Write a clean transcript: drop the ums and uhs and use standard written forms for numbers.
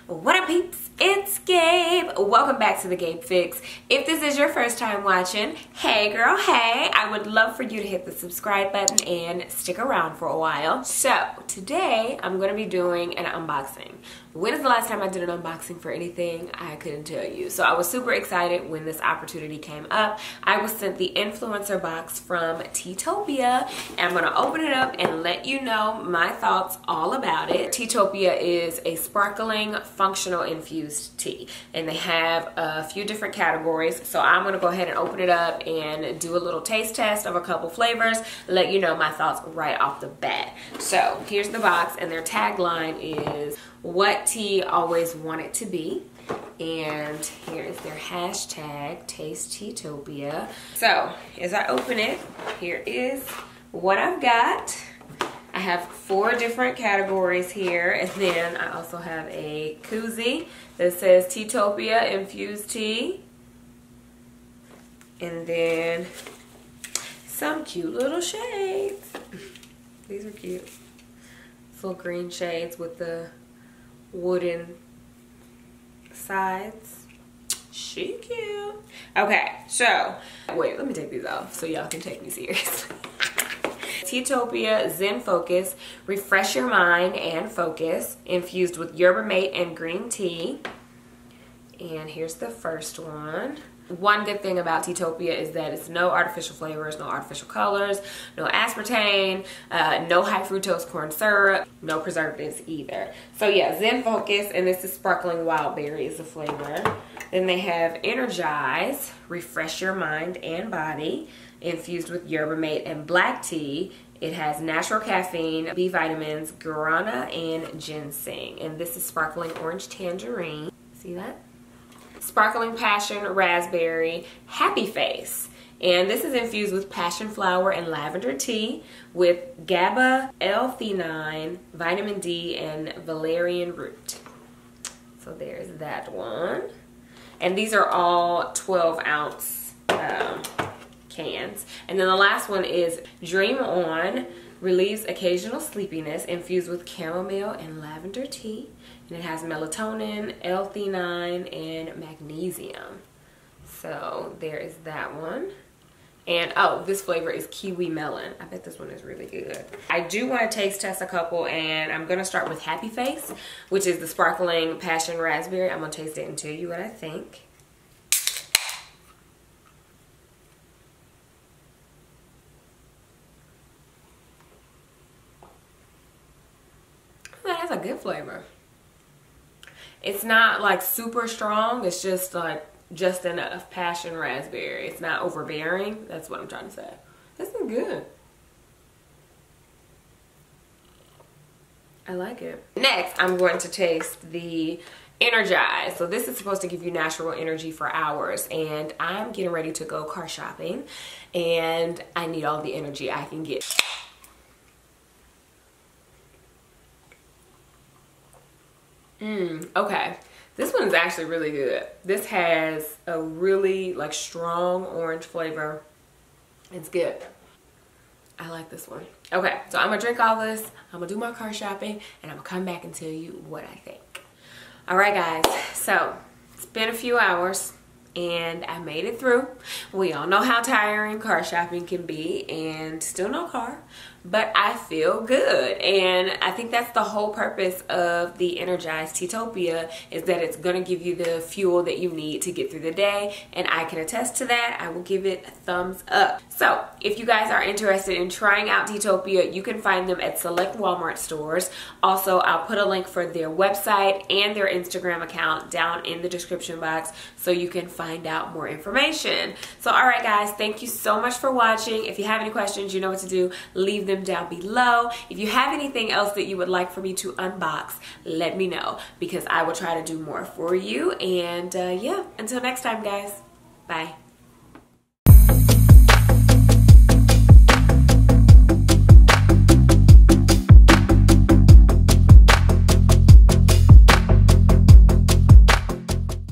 What up peeps, it's Gabe. Welcome back to the Gabe Fix. If this is your first time watching, hey girl, hey. I would love for you to hit the subscribe button and stick around for a while. So today I'm going to be doing an unboxing. When is the last time I did an unboxing for anything? I couldn't tell you. So I was super excited when this opportunity came up. I was sent the influencer box from Teatopia and I'm going to open it up and let you know my thoughts all about it. Teatopia is a sparkling functional infused tea and they have a few different categories. So I'm going to go ahead and open it up and do a little taste test of a couple flavors, let you know my thoughts right off the bat. So here's the box and their tagline is what tea always wanted to be. And here is their hashtag Taste Teatopia. So as I open it, here is what I've got. I have 4 different categories here, and then I also have a koozie that says Teatopia infused tea, and then some cute little shades. These are cute. Full green shades with the wooden sides. She cute. Okay, so wait, let me take these off so y'all can take me seriously. Teatopia Zen Focus, refresh your mind and focus, infused with yerba mate and green tea. And here's the first one. One good thing about Teatopia is that it's no artificial flavors, no artificial colors, no aspartame, no high fructose corn syrup, no preservatives either. So yeah, Zen Focus, and this is sparkling wild berry is the flavor. Then they have Energize, refresh your mind and body, infused with yerba mate and black tea. It has natural caffeine, B vitamins, guarana, and ginseng. And this is sparkling orange tangerine. See that? Sparkling passion raspberry happy face, and this is infused with passion flower and lavender tea with GABA, L-theanine, vitamin D, and valerian root. So there's that one, and these are all 12-ounce cans. And then the last one is Dream On, relieves occasional sleepiness, infused with chamomile and lavender tea. And it has melatonin, L-theanine, and magnesium. So there is that one. And oh, this flavor is kiwi melon. I bet this one is really good. I do want to taste test a couple, and I'm going to start with Happy Face, which is the sparkling passion raspberry. I'm going to taste it and tell you what I think. That has a good flavor. It's not like super strong. It's just like just enough passion raspberry. It's not overbearing. That's what I'm trying to say. This is good. I like it. Next, I'm going to taste the Energize. So this is supposed to give you natural energy for hours, and I'm getting ready to go car shopping, and I need all the energy I can get. Okay, this one's actually really good. This has a really like strong orange flavor. It's good. I like this one. Okay, so I'm gonna drink all this, I'm gonna do my car shopping, and I'm gonna come back and tell you what I think. All right guys, so it's been a few hours and I made it through. We all know how tiring car shopping can be, and still no car, but I feel good. And I think that's the whole purpose of the Energized Teatopia, is that it's gonna give you the fuel that you need to get through the day, and I can attest to that. I will give it a thumbs up. So if you guys are interested in trying out Teatopia, you can find them at select Walmart stores. Also, I'll put a link for their website and their Instagram account down in the description box so you can find out more information. So all right guys, thank you so much for watching. If you have any questions, you know what to do. Leave them down below. If you have anything else that you would like for me to unbox, let me know, because I will try to do more for you. And yeah, until next time guys, bye.